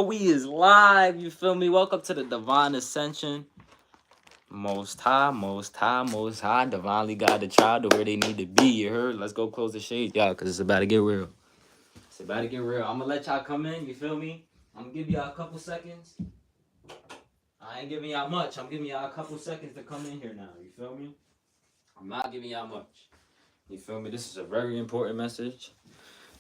We is live, you feel me? Welcome to the Divine Ascension. Most high, most high, most high. Divinely got the child to where they need to be, you heard? Let's go close the shade, y'all, because it's about to get real. It's about to get real. I'm going to let y'all come in, you feel me? I'm going to give y'all a couple seconds. I ain't giving y'all much. I'm giving y'all a couple seconds to come in here now, you feel me? I'm not giving y'all much. You feel me? This is a very important message.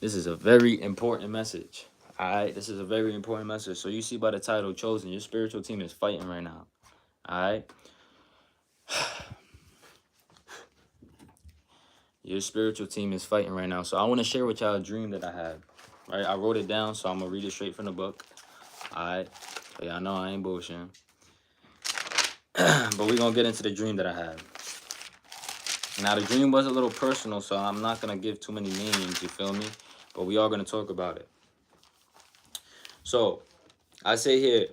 This is a very important message. Alright, this is a very important message. So you see by the title Chosen, your spiritual team is fighting right now. Alright? Your spiritual team is fighting right now. So I want to share with y'all a dream that I had. Right? I wrote it down, so I'm gonna read it straight from the book. Alright. So y'all know I ain't bullshitting. But we're gonna get into the dream that I had. Now the dream was a little personal, so I'm not gonna give too many names, you feel me? But we are gonna talk about it. So I say here,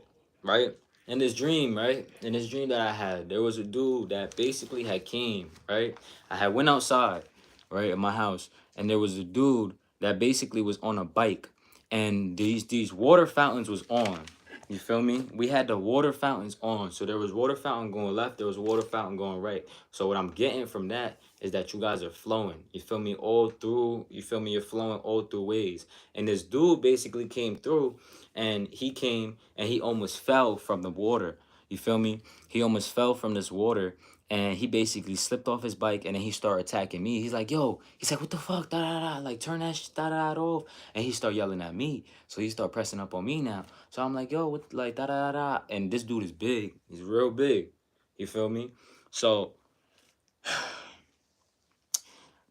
right? In this dream, right? In this dream that I had, there was a dude that basically had came, right? I had went outside, right, at my house, and there was a dude that basically was on a bike, and these water fountains was on. You feel me? We had the water fountains on. So there was water fountain going left, there was water fountain going right. So what I'm getting from that is that you guys are flowing. You feel me? All through, you feel me? You're flowing all through ways. And this dude basically came through, and he came and he almost fell from the water. You feel me? He almost fell from this water, and he basically slipped off his bike, and then he started attacking me. He's like, yo, he's like, what the fuck? Da da da, like turn that da da da off. And he started yelling at me. So he started pressing up on me now. So I'm like, yo, what, like da da da. And this dude is big. He's real big. You feel me? So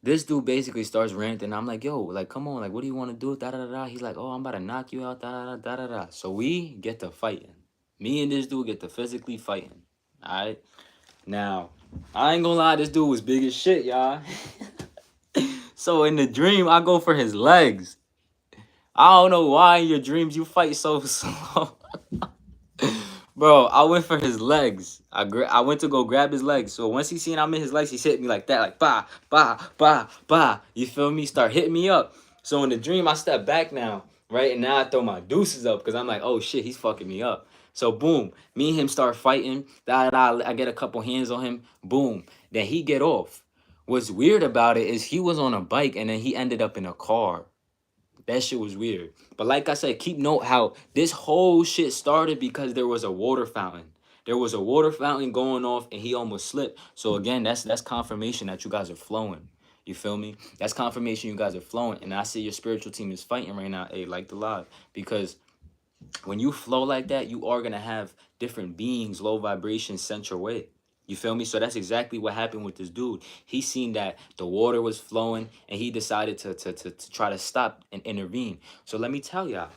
this dude basically starts ranting. I'm like, yo, like, come on, like, what do you want to do? Da da da da. He's like, oh, I'm about to knock you out. Da da da da da. So we get to fighting. Me and this dude get to physically fighting. All right. Now, I ain't gonna lie, this dude was big as shit, y'all. So in the dream, I go for his legs. I don't know why in your dreams you fight so slow. Bro, I went for his legs. I went to go grab his legs. So once he seen I'm in his legs, he hit me like that, like bah, bah, bah, bah. You feel me? Start hitting me up. So in the dream, I step back now, right? And now I throw my deuces up because I'm like, oh shit, he's fucking me up. So boom, me and him start fighting. Da, da, da, I get a couple hands on him. Boom. Then he get off. What's weird about it is he was on a bike and then he ended up in a car. That shit was weird. But like I said, keep note how this whole shit started because there was a water fountain. There was a water fountain going off and he almost slipped. So again, that's confirmation that you guys are flowing. You feel me? That's confirmation you guys are flowing. And I see your spiritual team is fighting right now. Hey, like the live. Because when you flow like that, you are going to have different beings, low vibrations sent your way. You feel me? So that's exactly what happened with this dude. He seen that the water was flowing and he decided to try to stop and intervene. So let me tell y'all,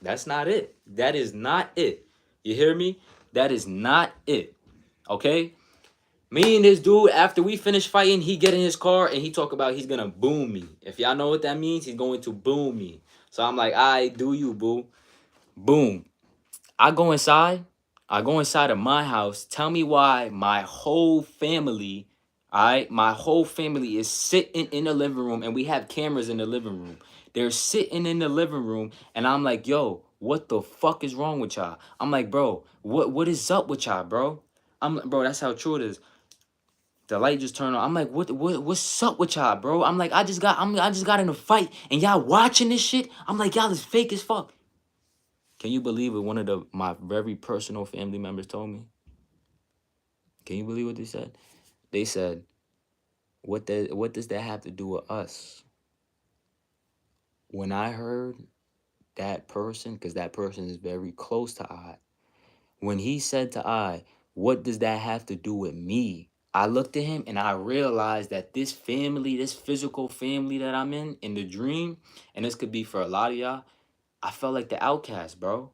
that's not it. That is not it. You hear me? That is not it. Okay? Me and this dude, after we finish fighting, he get in his car and he talk about he's gonna boom me. If y'all know what that means, he's going to boom me. So I'm like, I do you, boo. Boom. I go inside. I go inside of my house. Tell me why my whole family, all right, my whole family is sitting in the living room and we have cameras in the living room. They're sitting in the living room and I'm like, yo, what the fuck is wrong with y'all? I'm like, bro, what is up with y'all, bro? Bro, that's how true it is. The light just turned on. I'm like, what's up with y'all, bro? I'm like, I just got in a fight and y'all watching this shit. I'm like, y'all is fake as fuck. Can you believe what one of my very personal family members told me? Can you believe what they said? They said, what does that have to do with us? When I heard that person, because that person is very close to I, when he said to I, what does that have to do with me? I looked at him and I realized that this family, this physical family that I'm in the dream, and this could be for a lot of y'all, I felt like the outcast, bro.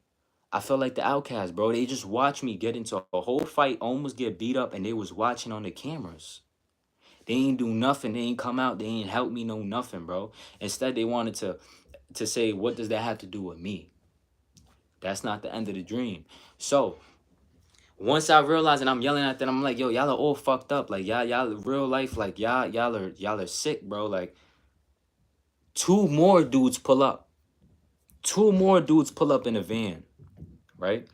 I felt like the outcast, bro. They just watched me get into a whole fight, almost get beat up, and they was watching on the cameras. They ain't do nothing. They ain't come out. They ain't help me no nothing, bro. Instead, they wanted to say, what does that have to do with me? That's not the end of the dream. So once I realized and I'm yelling at them, I'm like, yo, y'all are all fucked up. Like y'all real life, like y'all are sick, bro. Like two more dudes pull up. Two more dudes pull up in a van. right?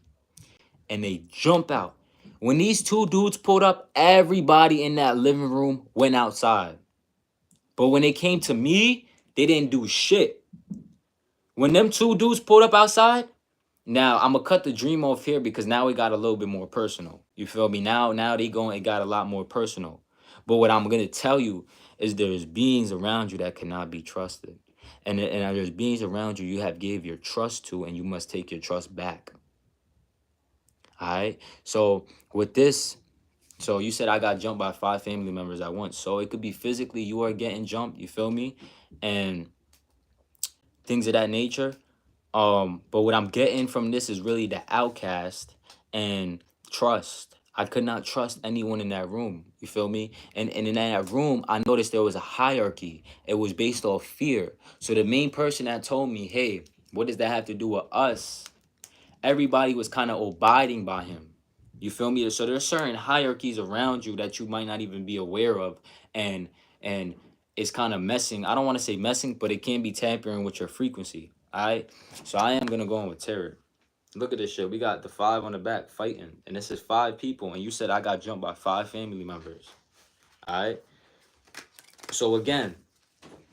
And they jump out. When these two dudes pulled up, everybody in that living room went outside. But when it came to me, they didn't do shit. When them two dudes pulled up outside, now I'm gonna cut the dream off here because now it got a little bit more personal. You feel me? Now they going, it got a lot more personal. But what I'm gonna tell you is there's beings around you that cannot be trusted. And there's beings around you you have gave your trust to, and you must take your trust back. All right. So with this, so you said I got jumped by 5 family members at once. So it could be physically you are getting jumped, you feel me? And things of that nature. But what I'm getting from this is really the outcast and trust. I could not trust anyone in that room. You feel me? And in that room, I noticed there was a hierarchy. It was based off fear. So the main person that told me, hey, what does that have to do with us? Everybody was kind of abiding by him. You feel me? So there's certain hierarchies around you that you might not even be aware of, and and it's kind of messing. I don't want to say messing, but it can be tampering with your frequency. All right. So I am gonna go in with terror. Look at this shit. We got the 5 on the back fighting, and this is 5 people. And you said I got jumped by 5 family members. All right. So again,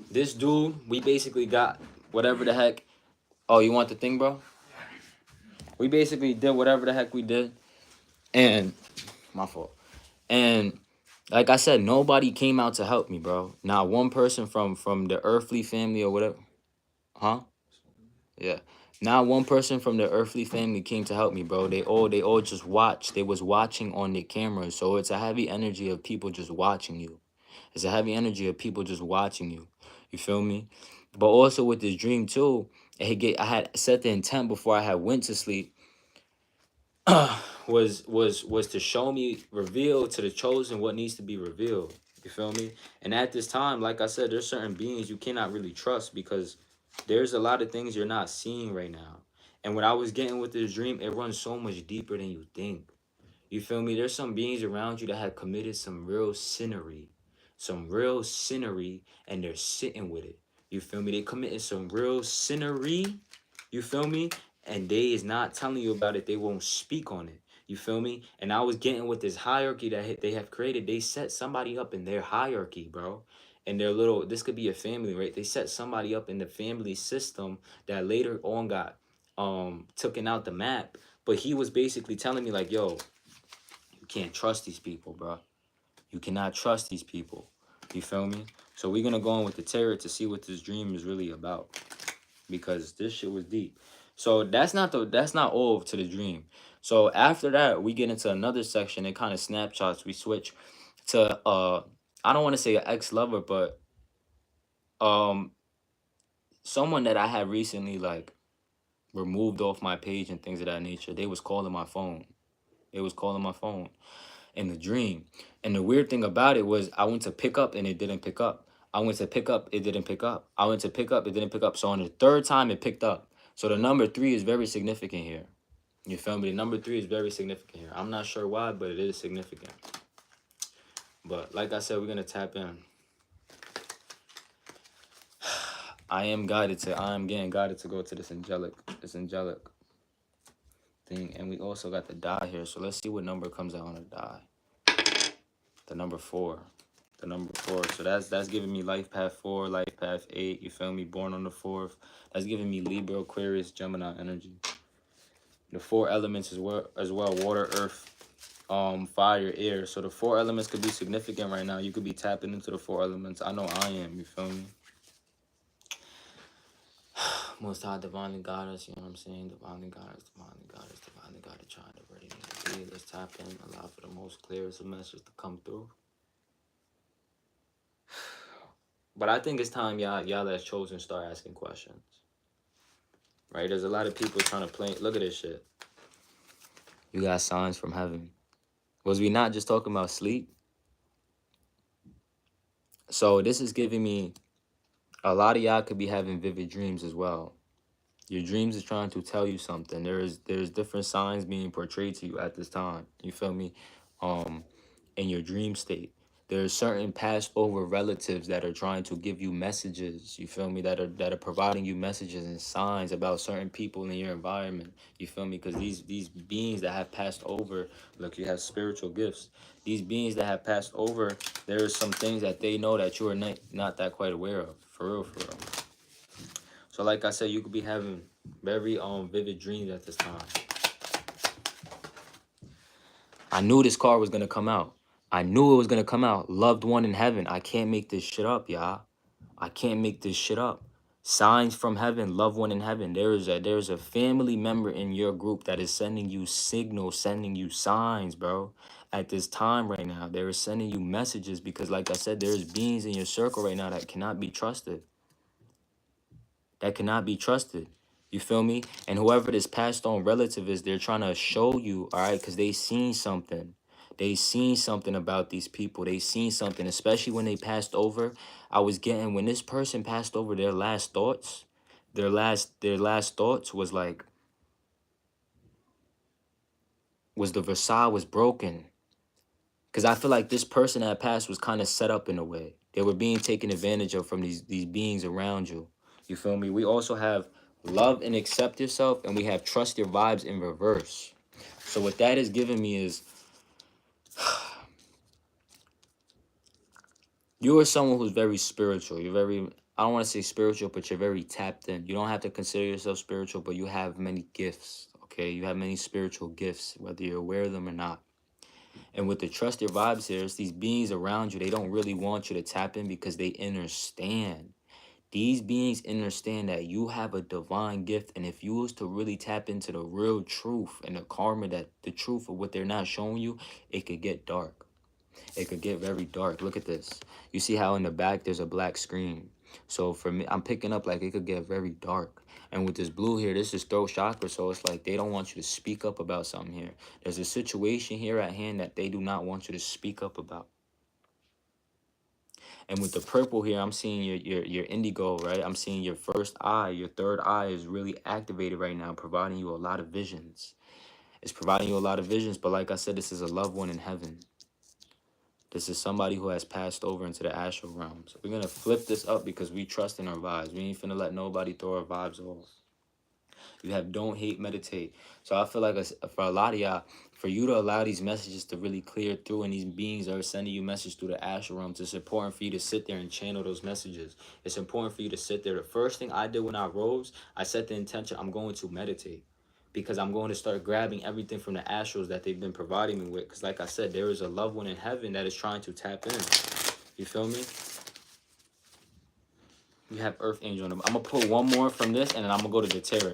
this dude, we basically got whatever the heck. Oh, you want the thing, bro? We basically did whatever the heck we did. And my fault. And like I said, nobody came out to help me, bro. Not one person from the earthly family or whatever. Huh? Yeah. Not one person from the earthly family came to help me, bro. They all just watched. They was watching on their cameras. So it's a heavy energy of people just watching you. It's a heavy energy of people just watching you. You feel me? But also with this dream too, I had set the intent before I had went to sleep was to show me, reveal to the chosen what needs to be revealed. You feel me? And at this time, like I said, there's certain beings you cannot really trust because there's a lot of things you're not seeing right now. And what I was getting with this dream, it runs so much deeper than you think. You feel me? There's some beings around you that have committed some real sinnery, and they're sitting with it. You feel me? They committed some real sinnery. You feel me? And they is not telling you about it. They won't speak on it. You feel me? And I was getting with this hierarchy that they have created. They set somebody up in their hierarchy, bro. And their little, this could be a family, right? They set somebody up in the family system that later on got taken out the map. But he was basically telling me like, yo, you can't trust these people, bro. You cannot trust these people. You feel me? So we're gonna go in with the terror to see what this dream is really about, because this shit was deep. So that's not all to the dream. So after that, we get into another section. It kind of snapshots. We switch to I don't want to say an ex lover, but um someone that I had recently like removed off my page and things of that nature. They was calling my phone. It was calling my phone in the dream. And the weird thing about it was I went to pick up and it didn't pick up. I went to pick up, it didn't pick up. I went to pick up, it didn't pick up. So on the third time it picked up. So the number 3 is very significant here. You feel me? The number 3 is very significant here. I'm not sure why, but it is significant. But like I said, we're gonna tap in. I am getting guided to go to this angelic thing. And we also got the die here. So let's see what number comes out on the die. The number 4. The number 4. So that's giving me life path 4, life path 8. You feel me? Born on the 4th. That's giving me Libra, Aquarius, Gemini energy. The 4 elements as well, water, earth, fire, air. So the 4 elements could be significant right now. You could be tapping into the 4 elements. I know I am. You feel me? Most High divinely guide us. You know what I'm saying? Divinely guide us. Divinely guide us. Divinely guide us. Trying to ready to be. Let's tap in. Allow for the most clearest of messages to come through. But I think it's time y'all that's chosen start asking questions. Right? There's a lot of people trying to play. Look at this shit. You got signs from heaven. Was we not just talking about sleep? So this is giving me, a lot of y'all could be having vivid dreams as well. Your dreams is trying to tell you something. There's different signs being portrayed to you at this time. You feel me? In your dream state. There's certain passed over relatives that are trying to give you messages, you feel me, that are providing you messages and signs about certain people in your environment, you feel me, because these beings that have passed over, look, you have spiritual gifts. These beings that have passed over, there are some things that they know that you are not that quite aware of, for real, for real. So like I said, you could be having very vivid dreams at this time. I knew this card was gonna come out. I knew it was gonna come out. Loved one in heaven. I can't make this shit up, y'all. I can't make this shit up. Signs from heaven, loved one in heaven. There is a family member in your group that is sending you signals, sending you signs, bro. At this time right now, they are sending you messages because, like I said, there's beings in your circle right now that cannot be trusted. That cannot be trusted. You feel me? And whoever this passed on relative is, they're trying to show you, all right, because they seen something. They seen something about these people. They seen something, especially when they passed over. I was getting, when this person passed over, their last thoughts, their last thoughts was like, was the Versailles was broken. Because I feel like this person that passed was kind of set up in a way. They were being taken advantage of from these beings around you. You feel me? We also have love and accept yourself, and we have trust your vibes in reverse. So what that is giving me is, you are someone who's very spiritual. You're very, I don't want to say spiritual, but you're very tapped in. You don't have to consider yourself spiritual, but you have many gifts, okay? You have many spiritual gifts, whether you're aware of them or not. And with the trust your vibes here, it's these beings around you. They don't really want you to tap in because they understand. These beings understand that you have a divine gift. And if you was to really tap into the real truth and the karma, that the truth of what they're not showing you, it could get dark. It could get very dark. Look at this. You see how in the back there's a black screen. So for me, I'm picking up like it could get very dark. And with this blue here, this is throat chakra. So it's like they don't want you to speak up about something here. There's a situation here at hand that they do not want you to speak up about. And with the purple here, I'm seeing your indigo, right? I'm seeing your first eye, your third eye is really activated right now, providing you a lot of visions. It's providing you a lot of visions. But like I said, this is a loved one in heaven. This is somebody who has passed over into the astral realm. So we're going to flip this up because we trust in our vibes. We ain't finna let nobody throw our vibes off. You have don't hate, meditate. So I feel like for a lot of y'all, for you to allow these messages to really clear through, and these beings are sending you messages through the astral realms, it's important for you to sit there and channel those messages. It's important for you to sit there. The first thing I did when I rose, I set the intention, I'm going to meditate. Because I'm going to start grabbing everything from the astrals that they've been providing me with. Because like I said, there is a loved one in heaven that is trying to tap in. You feel me? You have Earth Angel in them. I'm going to pull one more from this, and then I'm going to go to the tarot.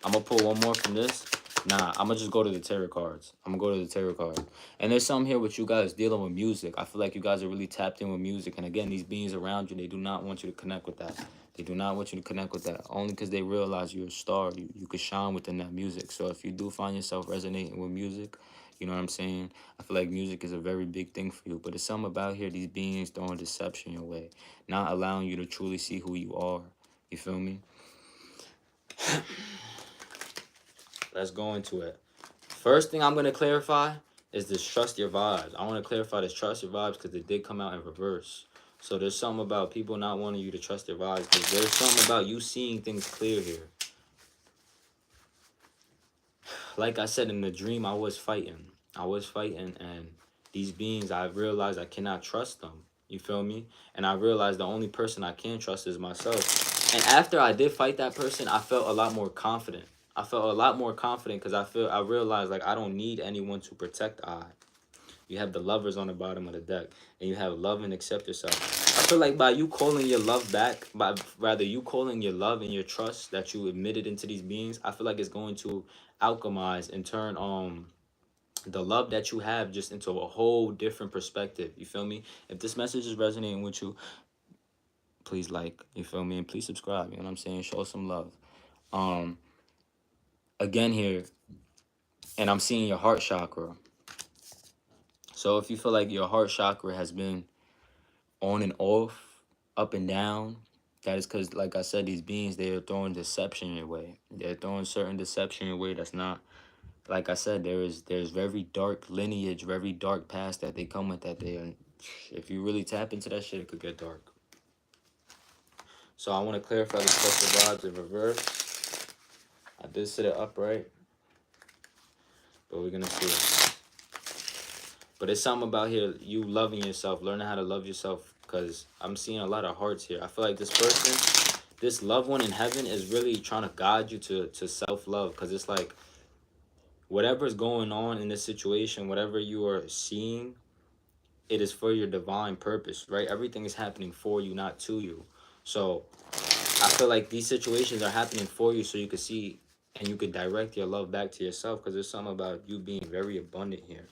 I'm going to pull one more from this. Nah, I'm going to just go to the tarot cards. I'm going to go to the tarot cards. And there's some here with you guys dealing with music. I feel like you guys are really tapped in with music. And again, these beings around you, they do not want you to connect with that. They do not want you to connect with that. Only because they realize you're a star. You could shine within that music. So if you do find yourself resonating with music, you know what I'm saying? I feel like music is a very big thing for you. But it's something about here, these beings throwing deception your way. Not allowing you to truly see who you are. You feel me? Let's go into it. First thing I'm going to clarify is this trust your vibes. I want to clarify this trust your vibes because it did come out in reverse. So there's something about people not wanting you to trust their vibes because there's something about you seeing things clear here. Like I said, in the dream, I was fighting. And these beings, I realized I cannot trust them. You feel me? And I realized the only person I can trust is myself. And after I did fight that person, I felt a lot more confident. I felt a lot more confident because I realized like I don't need anyone to protect I. You have the lovers on the bottom of the deck, and you have love and accept yourself. I feel like by you calling your love back, by rather you calling your love and your trust that you admitted into these beings, I feel like it's going to alchemize and turn the love that you have just into a whole different perspective. You feel me? If this message is resonating with you, please like, you feel me, and please subscribe. You know what I'm saying? Show some love. Again here, and I'm seeing your heart chakra. So if you feel like your heart chakra has been on and off, up and down, that is because, like I said, these beings, they are throwing deception your way. They're throwing certain deception your way that's not, like I said, there's very dark lineage, very dark past that they come with, that If you really tap into that shit, it could get dark. So I want to clarify the special vibes in reverse. I did sit it upright, but we're gonna see. But it's something about here, you loving yourself, learning how to love yourself, because I'm seeing a lot of hearts here. I feel like this person, this loved one in heaven, is really trying to guide you to self-love, because it's like whatever's going on in this situation, whatever you are seeing, it is for your divine purpose, right? Everything is happening for you, not to you. So I feel like these situations are happening for you so you could see and you could direct your love back to yourself, because there's something about you being very abundant here.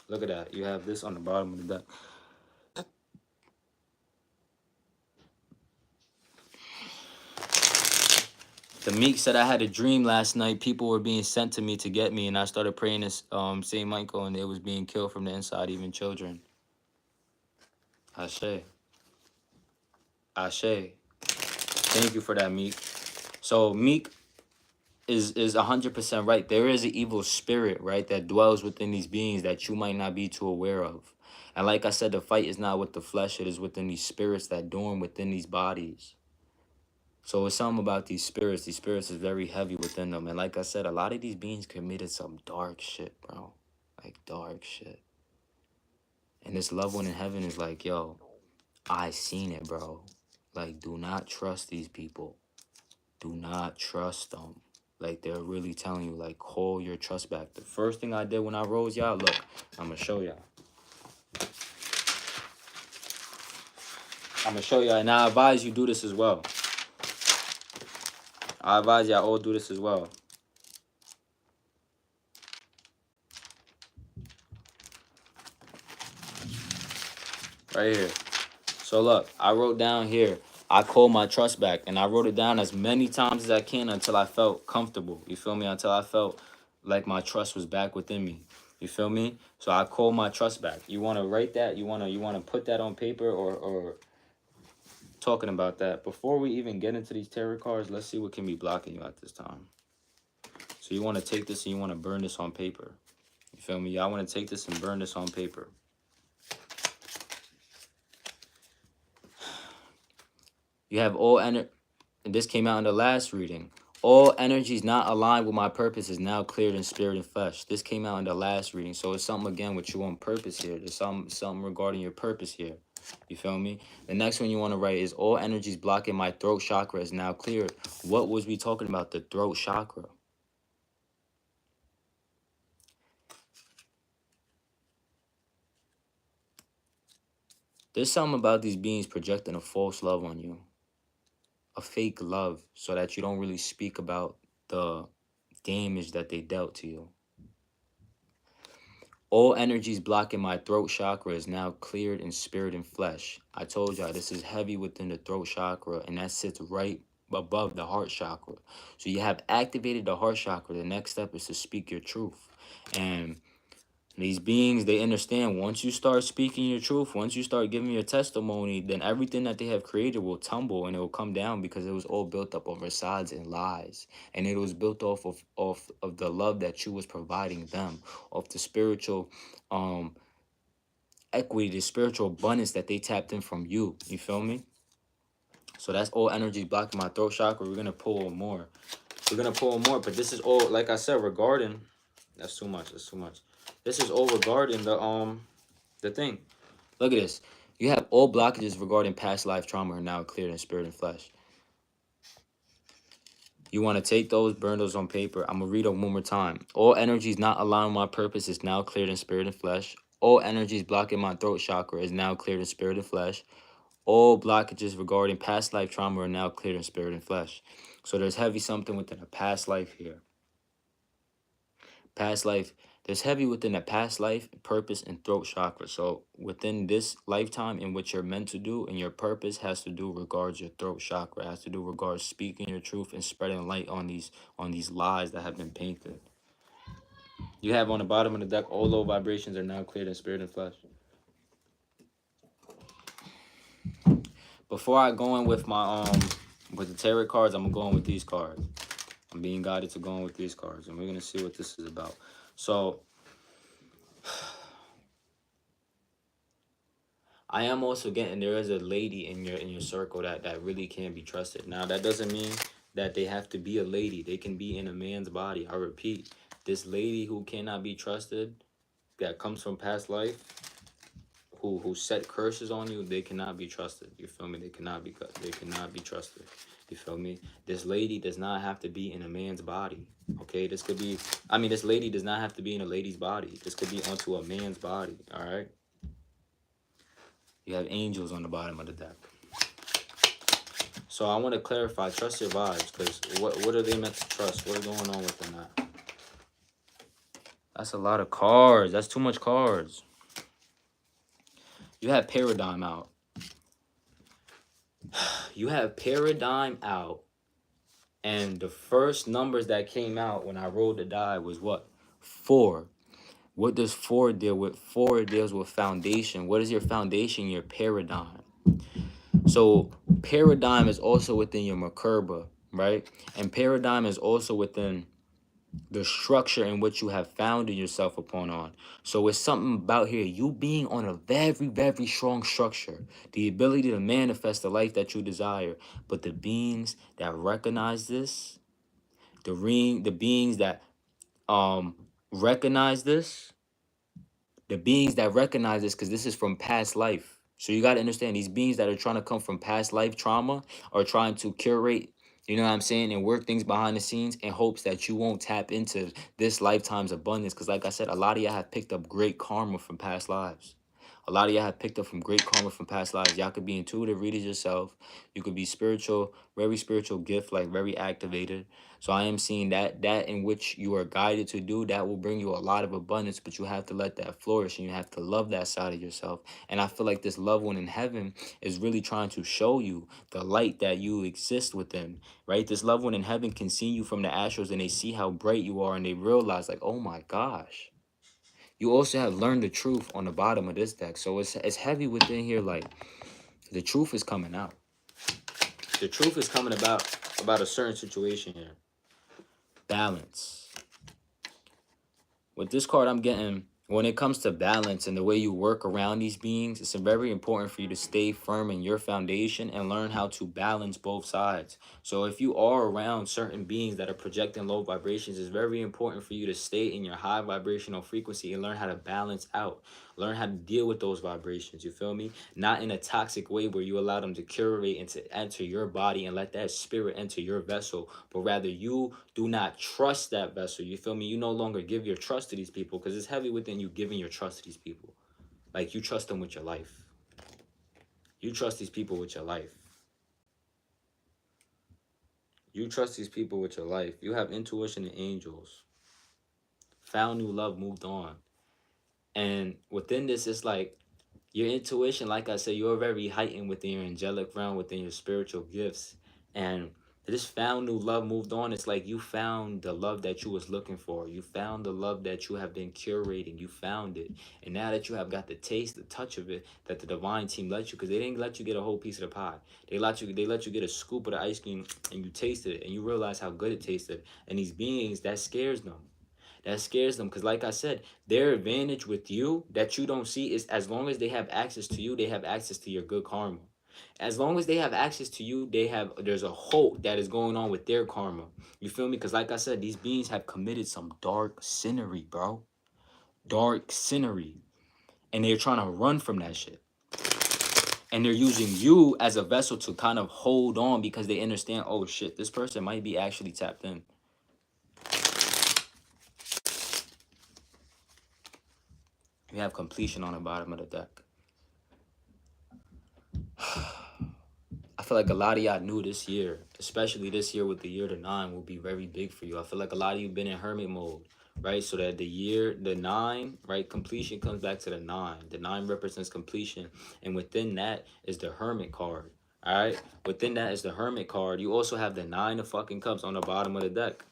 Look at that. You have this on the bottom of the deck. The Meek said, I had a dream last night. People were being sent to me to get me, and I started praying to St. Michael, and they was being killed from the inside, even children. Ashe. Ashe. Thank you for that, Meek. So Meek is 100% right. There is an evil spirit, right, that dwells within these beings that you might not be too aware of. And like I said, the fight is not with the flesh. It is within these spirits that dorm within these bodies. So it's something about these spirits. These spirits is very heavy within them. And like I said, a lot of these beings committed some dark shit, bro. Like dark shit. And this loved one in heaven is like, yo, I seen it, bro. Like, do not trust these people. Do not trust them. Like, they're really telling you, like, call your trust back. The first thing I did when I rose, y'all, look, I'm going to show y'all. I'm going to show y'all. And I advise you do this as well. I advise y'all all do this as well. Right here. So look, I wrote down here, I call my trust back. And I wrote it down as many times as I can until I felt comfortable. You feel me? Until I felt like my trust was back within me. You feel me? So I call my trust back. You want to write that? You want to put that on paper or talking about that? Before we even get into these tarot cards, let's see what can be blocking you at this time. So you want to take this and you want to burn this on paper. You feel me? Y'all want to take this and burn this on paper. You have all energy, and this came out in the last reading. All energies not aligned with my purpose is now cleared in spirit and flesh. This came out in the last reading. So it's something again with you on purpose here. There's something regarding your purpose here. You feel me? The next one you want to write is all energies blocking my throat chakra is now cleared. What was we talking about? The throat chakra. There's something about these beings projecting a false love on you. A fake love, so that you don't really speak about the damage that they dealt to you. All energies blocking my throat chakra is now cleared in spirit and flesh. I told y'all this is heavy within the throat chakra, and that sits right above the heart chakra. So you have activated the heart chakra. The next step is to speak your truth. And these beings, they understand once you start speaking your truth, once you start giving your testimony, then everything that they have created will tumble and it will come down, because it was all built up on facades and lies. And it was built off of the love that you was providing them, of the spiritual equity, the spiritual abundance that they tapped in from you. You feel me? So that's all energies blocking my throat chakra. We're going to pull more. But this is all, like I said, regarding, that's too much. This is all regarding the thing. Look at this. You have all blockages regarding past life trauma are now cleared in spirit and flesh. You want to take those, burn those on paper. I'm going to read them one more time. All energies not allowing my purpose is now cleared in spirit and flesh. All energies blocking my throat chakra is now cleared in spirit and flesh. All blockages regarding past life trauma are now cleared in spirit and flesh. So there's heavy something within a past life here. Past life. There's heavy within a past life, purpose, and throat chakra. So within this lifetime, in what you're meant to do and your purpose has to do regards your throat chakra, has to do regards speaking your truth and spreading light on these lies that have been painted. You have on the bottom of the deck, all low vibrations are now cleared in spirit and flesh. Before I go in with my with the tarot cards, I'm gonna go in with these cards. I'm being guided to go in with these cards, and we're gonna see what this is about. So I am also getting there is a lady in your circle that really can't be trusted. Now that doesn't mean that they have to be a lady. They can be in a man's body. I repeat, this lady who cannot be trusted, that comes from past life, who set curses on you, they cannot be trusted. You feel me? They cannot be trusted. You feel me? This lady does not have to be in a man's body. Okay, this could be. I mean, this lady does not have to be in a lady's body. This could be onto a man's body. All right. You have angels on the bottom of the deck. So I want to clarify. Trust your vibes, because what are they meant to trust? What is going on with them now? That's a lot of cards. That's too much cards. You have Paradigm out. You have Paradigm out. And the first numbers that came out when I rolled the die was what? 4. What does 4 deal with? 4 deals with foundation. What is your foundation? Your paradigm. So paradigm is also within your Merkaba, right? And paradigm is also within the structure in which you have founded yourself upon on. So it's something about here, you being on a very, very strong structure, the ability to manifest the life that you desire. But the beings that recognize this, the beings that recognize this, because this is from past life. So you got to understand, these beings that are trying to come from past life trauma are trying to curate, you know what I'm saying, and work things behind the scenes in hopes that you won't tap into this lifetime's abundance. Because like I said, a lot of y'all have picked up great karma from past lives. A lot of y'all have picked up from great karma from past lives. Y'all could be intuitive readers yourself. You could be spiritual, very spiritual gift, like very activated. So I am seeing that in which you are guided to do, that will bring you a lot of abundance, but you have to let that flourish and you have to love that side of yourself. And I feel like this loved one in heaven is really trying to show you the light that you exist within, right? This loved one in heaven can see you from the astros and they see how bright you are and they realize like, oh my gosh. You also have learned the truth on the bottom of this deck. So it's heavy within here. Like, the truth is coming out. The truth is coming about a certain situation here. Balance. With this card, I'm getting, when it comes to balance and the way you work around these beings, it's very important for you to stay firm in your foundation and learn how to balance both sides. So if you are around certain beings that are projecting low vibrations, it's very important for you to stay in your high vibrational frequency and learn how to balance out. Learn how to deal with those vibrations, you feel me? Not in a toxic way where you allow them to curate and to enter your body and let that spirit enter your vessel, but rather you do not trust that vessel, you feel me? You no longer give your trust to these people, because it's heavy within you giving your trust to these people. Like, you trust them with your life. You trust these people with your life. You trust these people with your life. You have intuition and angels. Found new love, moved on. And within this, it's like your intuition, like I said, you're very heightened within your angelic realm, within your spiritual gifts. And this found new love, moved on. It's like you found the love that you was looking for. You found the love that you have been curating. You found it. And now that you have got the taste, the touch of it, that the divine team let you, because they didn't let you get a whole piece of the pie. They let you get a scoop of the ice cream and you tasted it and you realize how good it tasted. And these beings, that scares them. That scares them, because like I said, their advantage with you that you don't see is, as long as they have access to you, they have access to your good karma. As long as they have access to you, there's a hope that is going on with their karma. You feel me? Because like I said, these beings have committed some dark sinnery, bro. Dark sinnery. And they're trying to run from that shit. And they're using you as a vessel to kind of hold on, because they understand, oh shit, this person might be actually tapped in. We have completion on the bottom of the deck. I feel like a lot of y'all knew this year, especially this year with the year to 9, will be very big for you. I feel like a lot of you been in hermit mode, right? So that the 9, right, completion comes back to the 9. The 9 represents completion, and within that is the hermit card. All right, within that is the hermit card. You also have the 9 of fucking cups on the bottom of the deck.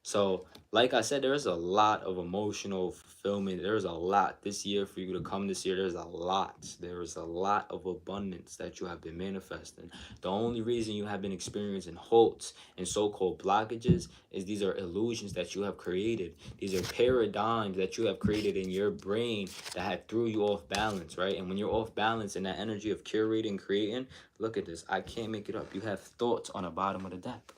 So, like I said, there's a lot of emotional fulfillment. There's a lot this year for you to come this year. There's a lot. There's a lot of abundance that you have been manifesting. The only reason you have been experiencing halts and so-called blockages is these are illusions that you have created. These are paradigms that you have created in your brain that had threw you off balance, right? And when you're off balance in that energy of curating, creating, look at this. I can't make it up. You have thoughts on the bottom of the deck.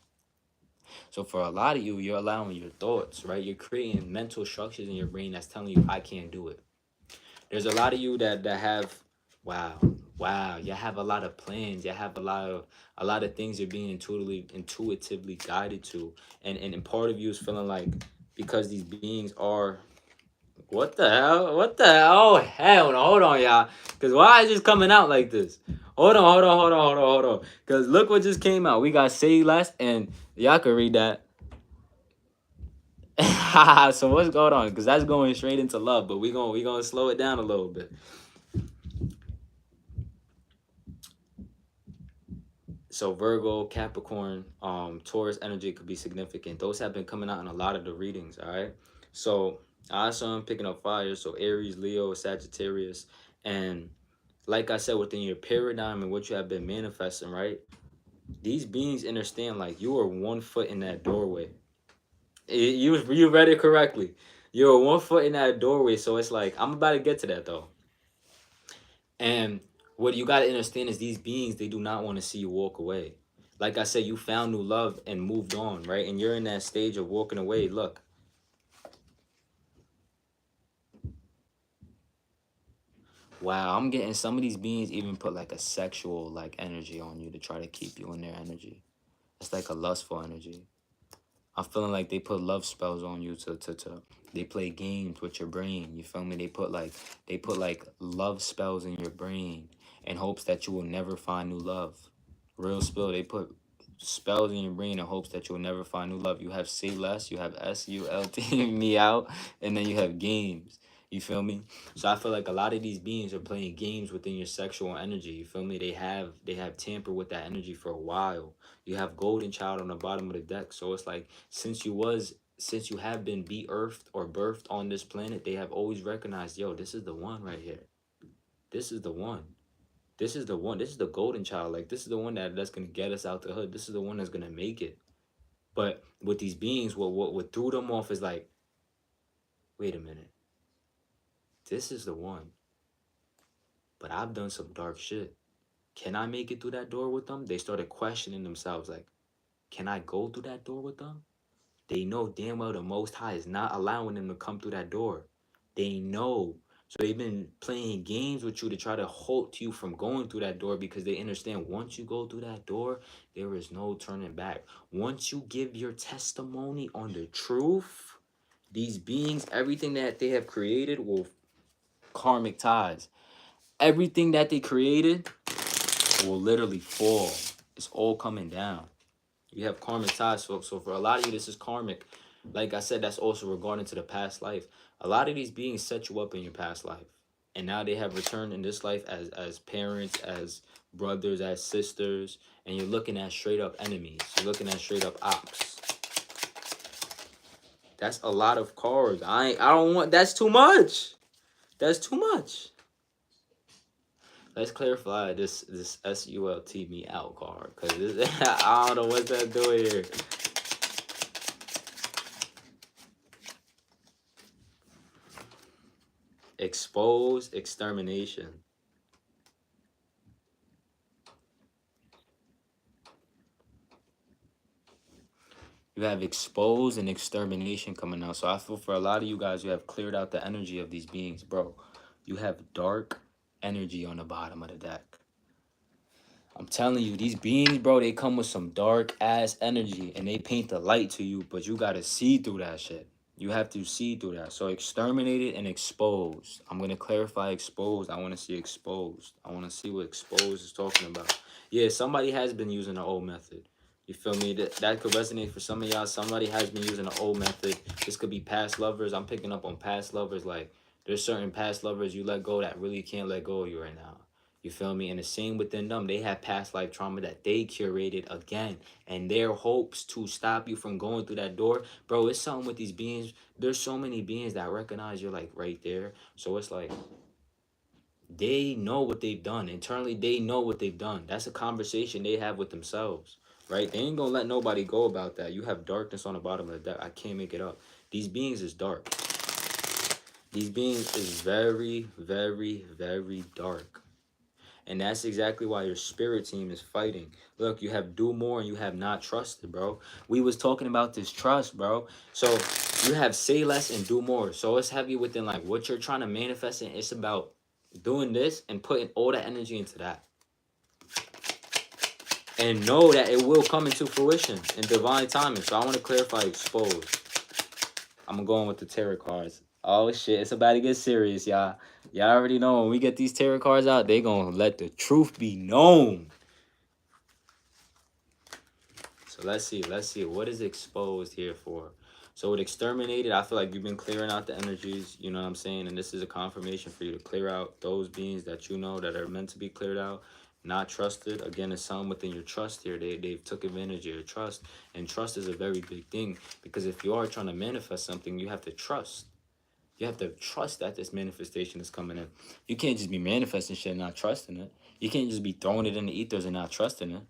So for a lot of you, you're allowing your thoughts, right? You're creating mental structures in your brain that's telling you, I can't do it. There's a lot of you that have, wow, you have a lot of plans. You have a lot of things you're being intuitively guided to. And part of you is feeling like, because these beings are, what the hell? What the hell? Oh, hell no. Hold on, y'all. Because why is this coming out like this? Hold on. Because look what just came out. We got Say Less, and y'all can read that. So what's going on? Because that's going straight into love, but we gonna slow it down a little bit. So Virgo, Capricorn, Taurus energy could be significant. Those have been coming out in a lot of the readings. All right. So I saw him picking up fire. So Aries, Leo, Sagittarius, and like I said, within your paradigm and what you have been manifesting, right? These beings understand, like, you are 1 foot in that doorway. You read it correctly. You're 1 foot in that doorway. So it's like, I'm about to get to that though. And what you got to understand is these beings, they do not want to see you walk away. Like I said, you found new love and moved on, right? And you're in that stage of walking away. Look. Wow, I'm getting some of these beings even put like a sexual like energy on you to try to keep you in their energy. It's like a lustful energy. I'm feeling like they put love spells on you to they play games with your brain. You feel me? They put like love spells in your brain in hopes that you will never find new love. Real spill. They put spells in your brain in hopes that you will never find new love. You have Say Less, you have SULT, me out, and then you have games. You feel me? So I feel like a lot of these beings are playing games within your sexual energy. You feel me? They have tampered with that energy for a while. You have Golden Child on the bottom of the deck. So it's like, since you have been be-earthed or birthed on this planet, they have always recognized, yo, this is the one right here. This is the one. This is the one. This is the golden child. Like, this is the one that's gonna get us out the hood. This is the one that's gonna make it. But with these beings, what threw them off is like, wait a minute. This is the one. But I've done some dark shit. Can I make it through that door with them? They started questioning themselves, like, can I go through that door with them? They know damn well the Most High is not allowing them to come through that door. They know. So they've been playing games with you to try to halt you from going through that door, because they understand once you go through that door, there is no turning back. Once you give your testimony on the truth, these beings, everything that they have created will karmic ties. Everything that they created will literally fall. It's all coming down. You have karmic ties. So for a lot of you, this is karmic. Like I said, that's also regarding to the past life. A lot of these beings set you up in your past life. And now they have returned in this life as parents, as brothers, as sisters. And you're looking at straight up enemies. You're looking at straight up ops. That's a lot of cards. I don't want, that's too much. That's too much. Let's clarify this SULT me out card. Because I don't know what that doing here. Expose, extermination. You have expose and extermination coming out. So I feel for a lot of you guys, you have cleared out the energy of these beings, bro. You have dark energy on the bottom of the deck. I'm telling you, these beings, bro, they come with some dark ass energy and they paint the light to you, but you gotta see through that shit. You have to see through that. So exterminated and exposed. I'm gonna clarify exposed. I wanna see exposed. I wanna see what exposed is talking about. Yeah, somebody has been using the old method. You feel me? That could resonate for some of y'all. Somebody has been using the old method. This could be past lovers. I'm picking up on past lovers. Like, there's certain past lovers you let go that really can't let go of you right now. You feel me? And the same within them. They have past life trauma that they curated again. And their hopes to stop you from going through that door. Bro, it's something with these beings. There's so many beings that recognize you're like right there. So it's like they know what they've done. Internally, they know what they've done. That's a conversation they have with themselves. Right? They ain't gonna let nobody go about that. You have darkness on the bottom of the deck. I can't make it up. These beings is dark. These beings is very, very, very dark. And that's exactly why your spirit team is fighting. Look, you have do more and you have not trusted, bro. We was talking about this trust, bro. So you have say less and do more. So it's heavy within like what you're trying to manifest, and it's about doing this and putting all that energy into that. And know that it will come into fruition in divine timing. So I want to clarify exposed. I'm going with the tarot cards. Oh shit, it's about to get serious, y'all. Y'all already know when we get these tarot cards out, they gonna let the truth be known. So let's see. What is exposed here for? So with exterminated, I feel like you've been clearing out the energies, you know what I'm saying? And this is a confirmation for you to clear out those beings that you know that are meant to be cleared out, not trusted. Again, it's something within your trust here. They've took advantage of your trust. And trust is a very big thing, because if you are trying to manifest something, you have to trust. You have to trust that this manifestation is coming in. You can't just be manifesting shit and not trusting it. You can't just be throwing it in the ethers and not trusting it.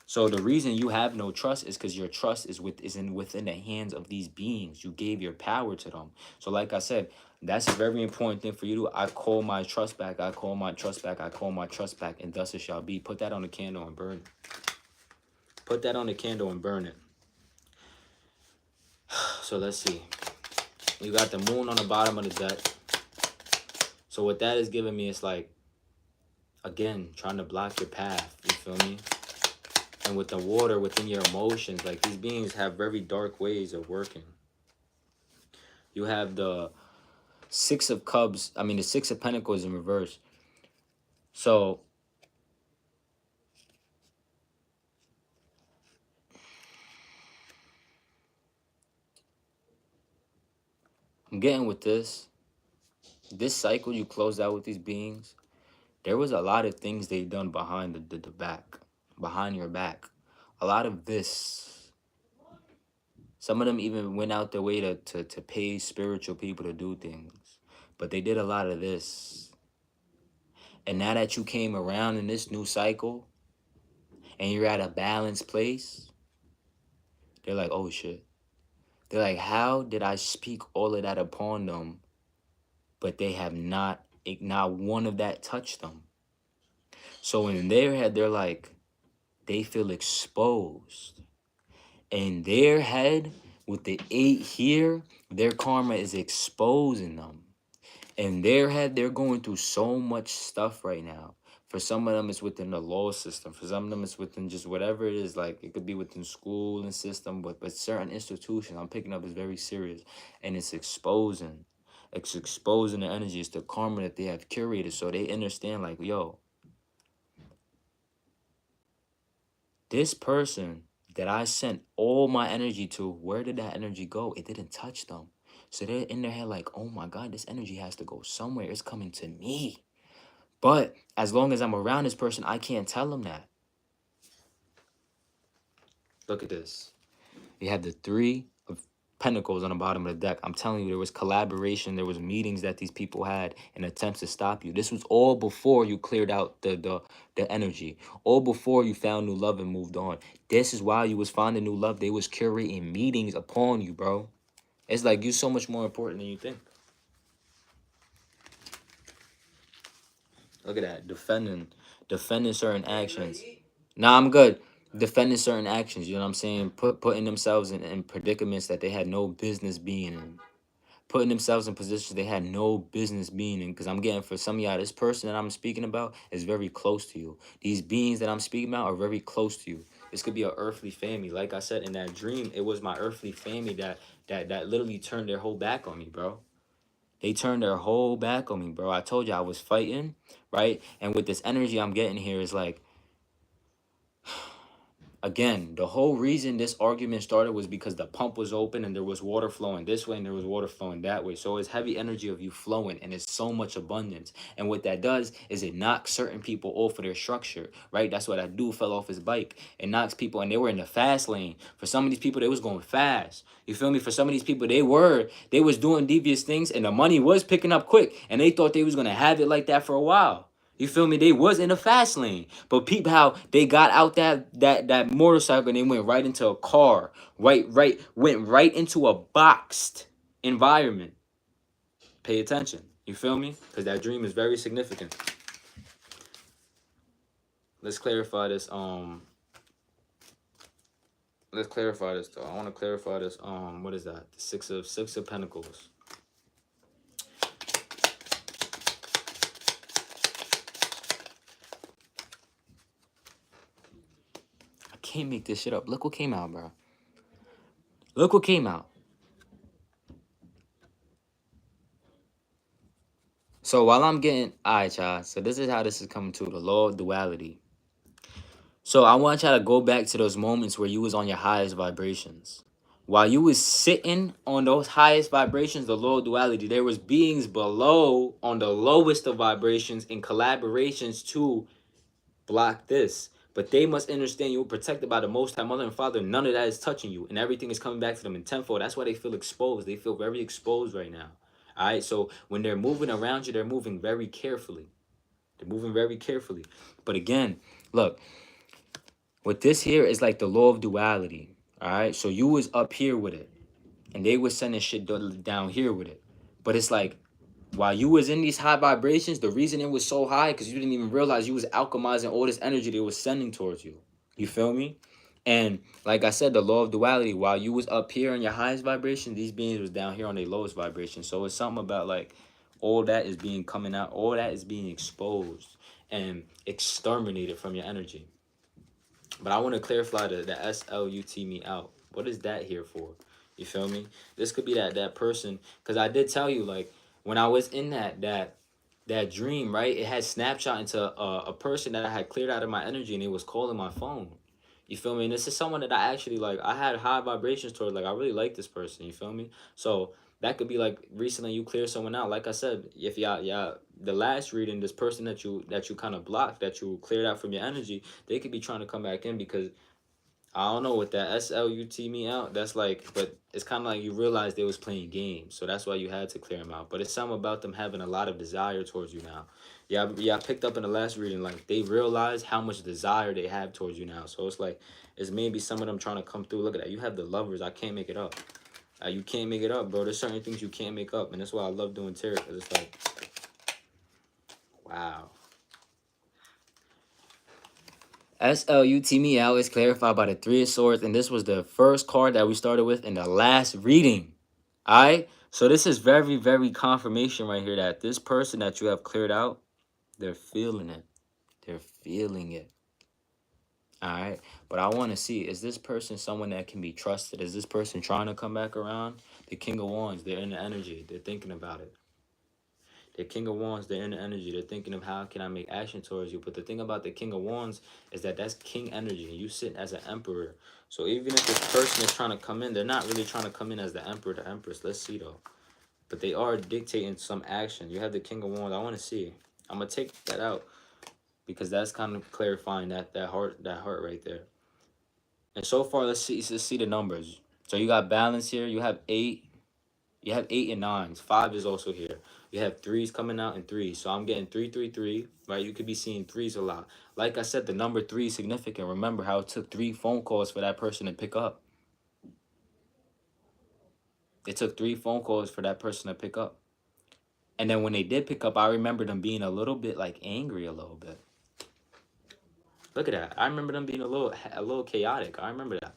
So the reason you have no trust is because your trust is within the hands of these beings. You gave your power to them. So like I said, that's a very important thing for you to. I call my trust back. I call my trust back. I call my trust back, and thus it shall be. Put that on the candle and burn it. Put that on the candle and burn it. So let's see. You got the moon on the bottom of the deck. So what that is giving me is like, again, trying to block your path. You feel me? And with the water within your emotions, like these beings have very dark ways of working. You have the Six of Cups, the Six of Pentacles in reverse. So I'm getting with this cycle you closed out with these beings. There was a lot of things they done behind the back, behind your back. A lot of this. Some of them even went out their way to pay spiritual people to do things. But they did a lot of this. And now that you came around in this new cycle and you're at a balanced place, they're like, oh shit. They're like, how did I speak all of that upon them, but they have not one of that touched them? So in their head, they're like, they feel exposed. In their head, with the 8 here, their karma is exposing them. In their head, they're going through so much stuff right now. For some of them, it's within the law system. For some of them, it's within just whatever it is. Like, it could be within school and system, but certain institutions I'm picking up is very serious. And it's exposing. It's exposing the energy. It's the karma that they have curated. So they understand, like, yo, this person that I sent all my energy to, where did that energy go? It didn't touch them. So they're in their head like, oh my God, this energy has to go somewhere. It's coming to me. But as long as I'm around this person, I can't tell them that. Look at this. You have the 3 of Pentacles on the bottom of the deck. I'm telling you, there was collaboration. There was meetings that these people had and attempts to stop you. This was all before you cleared out the energy. All before you found new love and moved on. This is why you was finding new love. They was curating meetings upon you, bro. It's like you so much more important than you think. Look at that. Defending certain actions. Nah, I'm good. Defending certain actions, you know what I'm saying? Putting themselves in predicaments that they had no business being in. Putting themselves in positions they had no business being in. Because I'm getting, for some of y'all, this person that I'm speaking about is very close to you. These beings that I'm speaking about are very close to you. This could be an earthly family. Like I said, in that dream, it was my earthly family that literally turned their whole back on me, bro. They turned their whole back on me, bro. I told you I was fighting, right? And with this energy I'm getting here is like, Again, the whole reason this argument started was because the pump was open and there was water flowing this way and there was water flowing that way. So it's heavy energy of you flowing and it's so much abundance. And what that does is it knocks certain people off of their structure, right? That's why that dude fell off his bike. It knocks people, and they were in the fast lane. For some of these people, they was going fast. You feel me? For some of these people, they was doing devious things and the money was picking up quick and they thought they was going to have it like that for a while. You feel me? They was in the fast lane, but peep how they got out that motorcycle and they went right into a car, went right into a boxed environment. Pay attention. You feel me? Because that dream is very significant. Let's clarify this. Let's clarify this though. I want to clarify this. What is that? The six of Pentacles. Can't make this shit up. Look what came out, bro. Look what came out. So while I'm getting, all right, y'all. So this is how this is coming to the law of duality. So I want y'all to go back to those moments where you was on your highest vibrations. While you was sitting on those highest vibrations, the law of duality, there was beings below on the lowest of vibrations in collaborations to block this. But they must understand you were protected by the Most High Mother and Father. None of that is touching you. And everything is coming back to them in tenfold. That's why they feel exposed. They feel very exposed right now. All right? So when they're moving around you, they're moving very carefully. They're moving very carefully. But again, look. What this here is like the law of duality. All right? So you was up here with it. And they was sending shit down here with it. But it's like, while you was in these high vibrations, the reason it was so high because you didn't even realize you was alchemizing all this energy they was sending towards you. You feel me? And like I said, the law of duality, while you was up here in your highest vibration, these beings was down here on their lowest vibration. So it's something about like all that is being coming out, all that is being exposed and exterminated from your energy. But I want to clarify the SLUT me out. What is that here for? You feel me? This could be that person, because I did tell you, like, when I was in that dream, right? It had snapshot into a person that I had cleared out of my energy, and it was calling my phone. You feel me? And this is someone that I actually like. I had high vibrations toward. Like, I really like this person. You feel me? So that could be like recently you clear someone out. Like I said, if y'all the last reading, this person that you kind of blocked, that you cleared out from your energy, they could be trying to come back in because I don't know, with that SLUT me out, that's like, but it's kind of like you realize they was playing games, so that's why you had to clear them out. But it's something about them having a lot of desire towards you now. Yeah, I picked up in the last reading, like they realize how much desire they have towards you now. So it's like, it's maybe some of them trying to come through. Look at that, you have the Lovers. I can't make it up. You can't make it up, bro. There's certain things you can't make up, and that's why I love doing tarot, because it's like, wow. SLUT me out is clarified by the Three of Swords, and this was the first card that we started with in the last reading. Alright? So this is very, very confirmation right here that this person that you have cleared out, they're feeling it. They're feeling it. Alright? But I want to see, is this person someone that can be trusted? Is this person trying to come back around? The King of Wands, they're in the energy. They're thinking about it. The King of Wands, they're in the energy. They're thinking of how can I make action towards you. But the thing about the King of Wands is that that's king energy. You sit as an emperor. So even if this person is trying to come in, they're not really trying to come in as the emperor, the empress. Let's see, though. But they are dictating some action. You have the King of Wands. I want to see. I'm going to take that out because that's kind of clarifying that heart right there. And so far, let's see the numbers. So you got balance here. You have 8. You have 8 and 9s. 5 is also here. You have 3s coming out and 3s. So I'm getting 3, 3, 3, right? You could be seeing 3s a lot. Like I said, the number 3 is significant. Remember how it took 3 phone calls for that person to pick up. It took 3 phone calls for that person to pick up. And then when they did pick up, I remember them being a little bit like angry a little bit. Look at that. I remember them being a little chaotic. I remember that.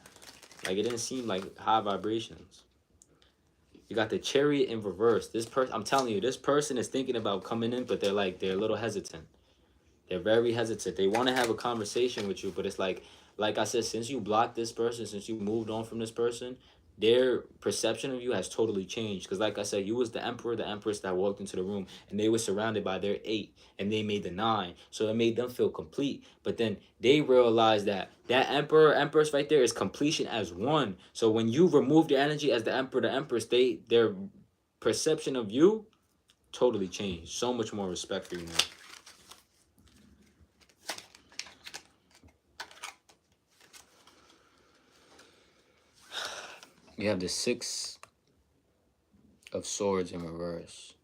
Like it didn't seem like high vibrations. You got the Chariot in reverse. This person, I'm telling you, this person is thinking about coming in, but they're a little hesitant. They're very hesitant. They want to have a conversation with you, but it's like I said, since you blocked this person, since you moved on from this person, their perception of you has totally changed. Because like I said, you was the emperor, the empress that walked into the room, and they were surrounded by their 8, and they made the 9. So it made them feel complete. But then they realized that that emperor, empress right there is completion as one. So when you remove your energy as the emperor, the empress, their perception of you totally changed. So much more respect for you now. You have the 6 of Swords in reverse.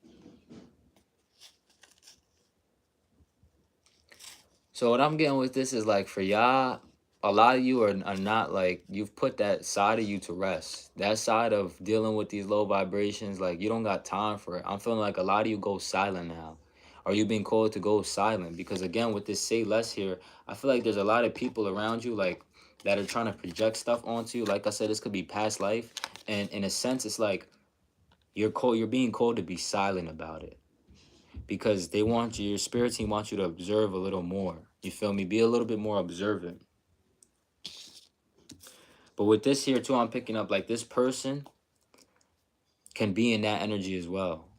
So what I'm getting with this is like for y'all, a lot of you are not like, you've put that side of you to rest. That side of dealing with these low vibrations, like you don't got time for it. I'm feeling like a lot of you go silent now. Or you being called to go silent. Because again, with this say less here, I feel like there's a lot of people around you like that are trying to project stuff onto you. Like I said, this could be past life. And in a sense, it's like you're being called to be silent about it. Because they want you, your spirit team wants you to observe a little more. You feel me? Be a little bit more observant. But with this here too, I'm picking up like this person can be in that energy as well.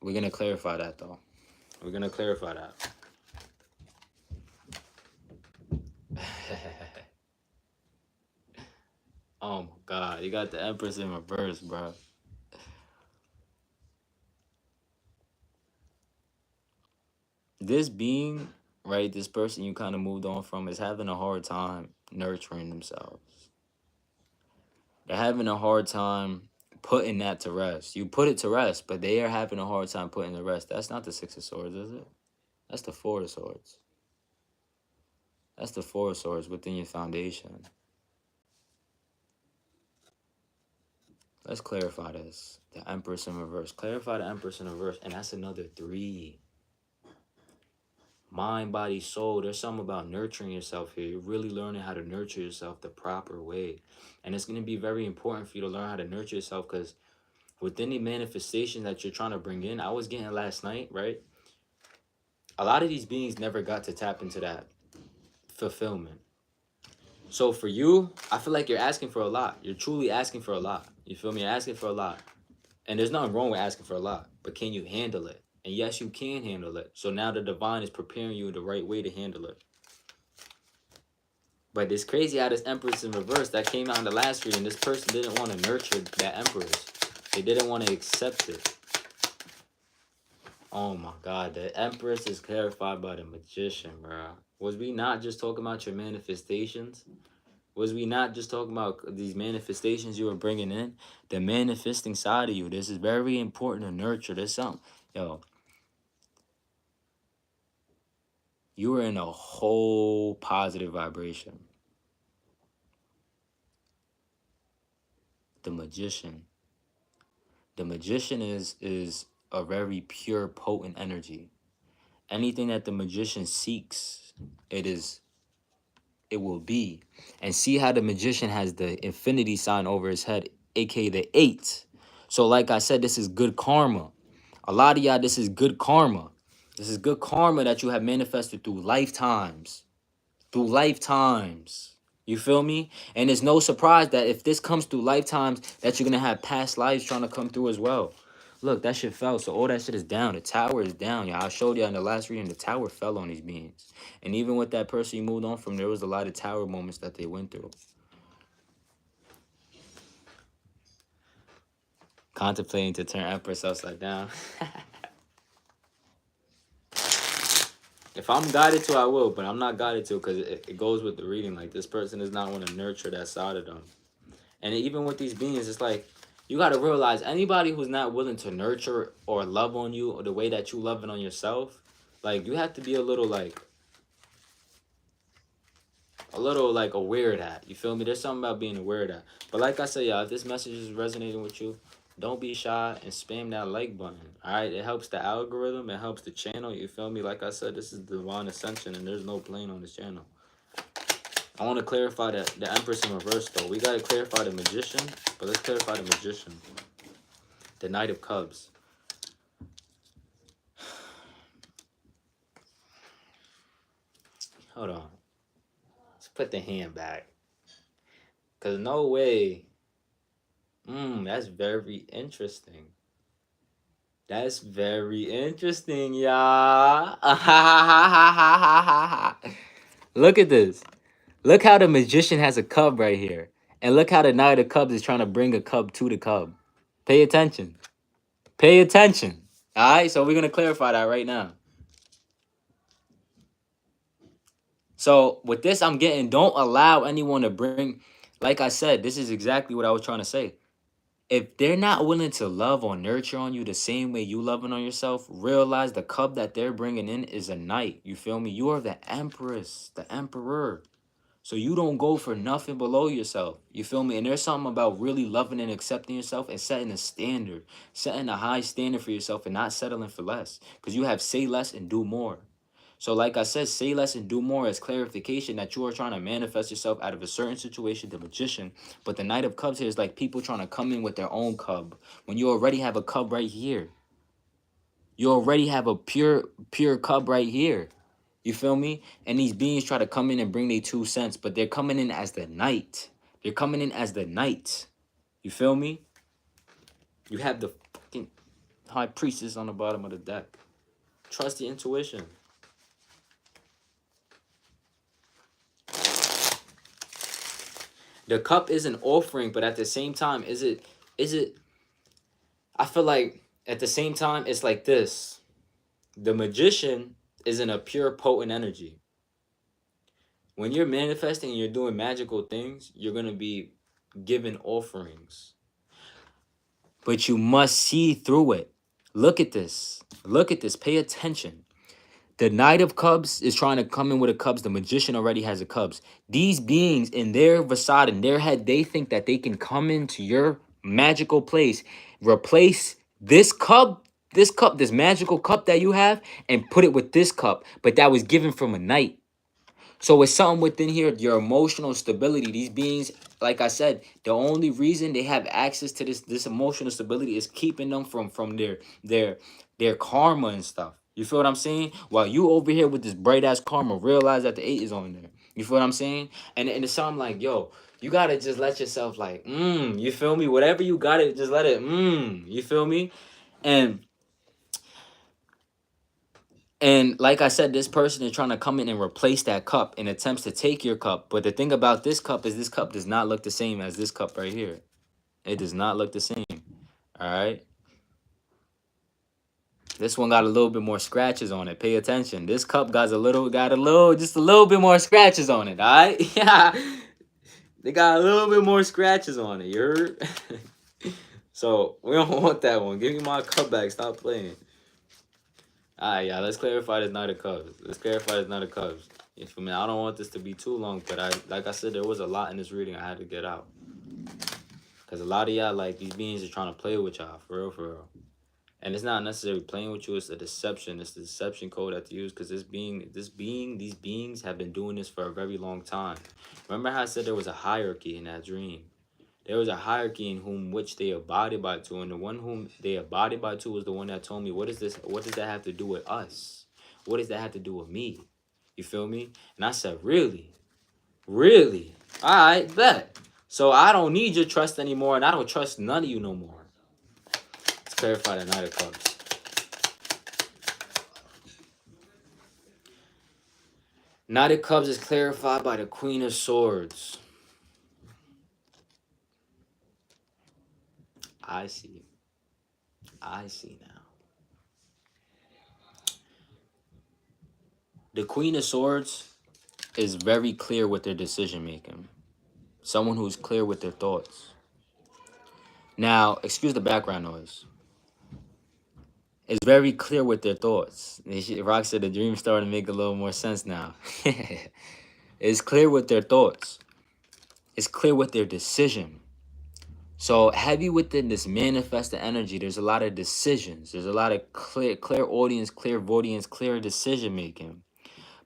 We're going to clarify that though. We're going to clarify that. Oh my God. You got the Empress in reverse, bro. This being, right, this person you kind of moved on from is having a hard time nurturing themselves. They're having a hard time putting that to rest. You put it to rest, but they are having a hard time putting it to rest. That's not the 6 of Swords, is it? That's the 4 of Swords. That's the 4 of Swords within your foundation. Let's clarify this. The Empress in reverse. Clarify the Empress in reverse, and that's another 3. Mind, body, soul. There's something about nurturing yourself here. You're really learning how to nurture yourself the proper way. And it's going to be very important for you to learn how to nurture yourself, because within the manifestation that you're trying to bring in, I was getting last night, right? A lot of these beings never got to tap into that fulfillment. So for you, I feel like you're asking for a lot. You're truly asking for a lot. You feel me? You're asking for a lot. And there's nothing wrong with asking for a lot, but can you handle it? And yes, you can handle it. So now the divine is preparing you the right way to handle it. But it's crazy how this Empress in reverse that came out in the last reading, this person didn't want to nurture that Empress. They didn't want to accept it. Oh my God, the Empress is clarified by the Magician, bro. Was we not just talking about your manifestations? Was we not just talking about these manifestations you were bringing in? The manifesting side of you. This is very important to nurture. There's something. Yo, you are in a whole positive vibration. The Magician. The Magician is a very pure, potent energy. Anything that the Magician seeks, it will be. And see how the Magician has the infinity sign over his head, aka the 8. So like I said, this is good karma. A lot of y'all, this is good karma. This is good karma that you have manifested through lifetimes. Through lifetimes. You feel me? And it's no surprise that if this comes through lifetimes, that you're going to have past lives trying to come through as well. Look, that shit fell. So all that shit is down. The tower is down, y'all. I showed y'all in the last reading, the tower fell on these beings. And even with that person you moved on from, there was a lot of tower moments that they went through. Contemplating to turn Empress upside down. If I'm guided to, I will, but I'm not guided to because it goes with the reading. Like, this person does not want to nurture that side of them. And even with these beings, it's like, you got to realize anybody who's not willing to nurture or love on you or the way that you love it on yourself, like, you have to be a little aware of that. You feel me? There's something about being aware of that. But like I said, y'all, if this message is resonating with you, don't be shy and spam that like button. All right, it helps the algorithm, it helps the channel. You feel me? Like I said, this is Divine Ascension, and there's no playing on this channel. I want to clarify that the Empress in reverse, though. We got to clarify the Magician, but let's clarify the Magician. The Knight of Cups. Hold on. Let's put the hand back. Because no way That's very interesting. That's very interesting, y'all. Look at this. Look how the magician has a cub right here. And look how the Knight of Cubs is trying to bring a cub to the cub. Pay attention. Pay attention. All right, so we're going to clarify that right now. So with this, I'm getting, don't allow anyone to bring, like I said, this is exactly what I was trying to say. If they're not willing to love or nurture on you the same way you loving on yourself, realize the cub that they're bringing in is a knight. You feel me? You are the empress, the emperor. So you don't go for nothing below yourself. You feel me? And there's something about really loving and accepting yourself and setting a standard, setting a high standard for yourself and not settling for less. Because you have say less and do more. So like I said, say less and do more as clarification that you are trying to manifest yourself out of a certain situation, the magician. But the Knight of Cups here is like people trying to come in with their own cub. When you already have a cub right here. You already have a pure cub right here. You feel me? And these beings try to come in and bring their 2 cents, but they're coming in as the knight. They're coming in as the knight. You feel me? You have the fucking high priestess on the bottom of the deck. Trust your intuition. The cup is an offering, but at the same time, is it I feel like at the same time it's like this. The magician is in a pure potent energy. When you're manifesting and you're doing magical things, you're going to be given offerings. But you must see through it. Look at this. Look at this. Pay attention. The Knight of Cups is trying to come in with a Cubs. The magician already has a Cubs. These beings in their facade, in their head, they think that they can come into your magical place, replace this magical cup that you have, and put it with this cup. But that was given from a knight. So it's something within here, your emotional stability. These beings, like I said, the only reason they have access to this emotional stability is keeping them from their karma and stuff. You feel what I'm saying? While you over here with this bright ass karma, realize that the 8 is on there. You feel what I'm saying? And it's something like, yo, you gotta just let yourself like, you feel me? Whatever you got it, just let it, you feel me? And like I said, this person is trying to come in and replace that cup in attempts to take your cup. But the thing about this cup is this cup does not look the same as this cup right here. It does not look the same. All right. This one got a little bit more scratches on it. Pay attention. This cup got just a little bit more scratches on it. All right. Yeah. They got a little bit more scratches on it. You heard? So we don't want that one. Give me my cup back. Stop playing. Alright, yeah, let's clarify this Knight of Cubs. Let's clarify this Knight of Cubs. You feel me? I don't want this to be too long, but like I said, there was a lot in this reading I had to get out. Because a lot of y'all, like, these beings are trying to play with y'all, for real, for real. And it's not necessarily playing with you, it's a deception. It's the deception code that to use, because these beings have been doing this for a very long time. Remember how I said there was a hierarchy in that dream? There was a hierarchy in whom which they abided by to, and the one whom they abided by to was the one that told me, what is this? What does that have to do with us? What does that have to do with me? You feel me? And I said, really? Really? All right, bet. So I don't need your trust anymore, and I don't trust none of you no more. Let's clarify the Knight of Cups. Knight of Cups is clarified by the Queen of Swords. I see. I see now. The Queen of Swords is very clear with their decision making. Someone who's clear with their thoughts. Now, excuse the background noise. It's very clear with their thoughts. Rock said the dream started to make a little more sense now. It's clear with their thoughts. It's clear with their decision. So heavy within this manifested energy, there's a lot of decisions. There's a lot of clear audience, clairvoyance, clear decision making.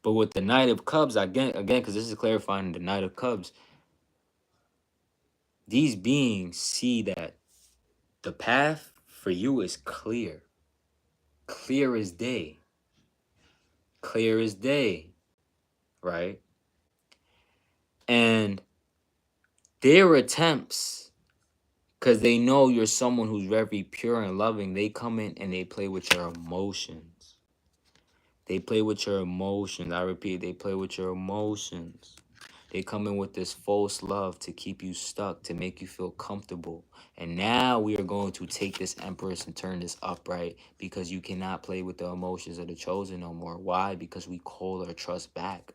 But with the Knight of Cups, again, because this is clarifying the Knight of Cups, these beings see that the path for you is clear. Clear as day. Clear as day. Right? And their attempts Because they know you're someone who's very pure and loving. They come in and they play with your emotions. They play with your emotions. I repeat, they play with your emotions. They come in with this false love to keep you stuck, to make you feel comfortable. And now we are going to take this Empress and turn this upright, because you cannot play with the emotions of the chosen no more. Why? Because we call our trust back.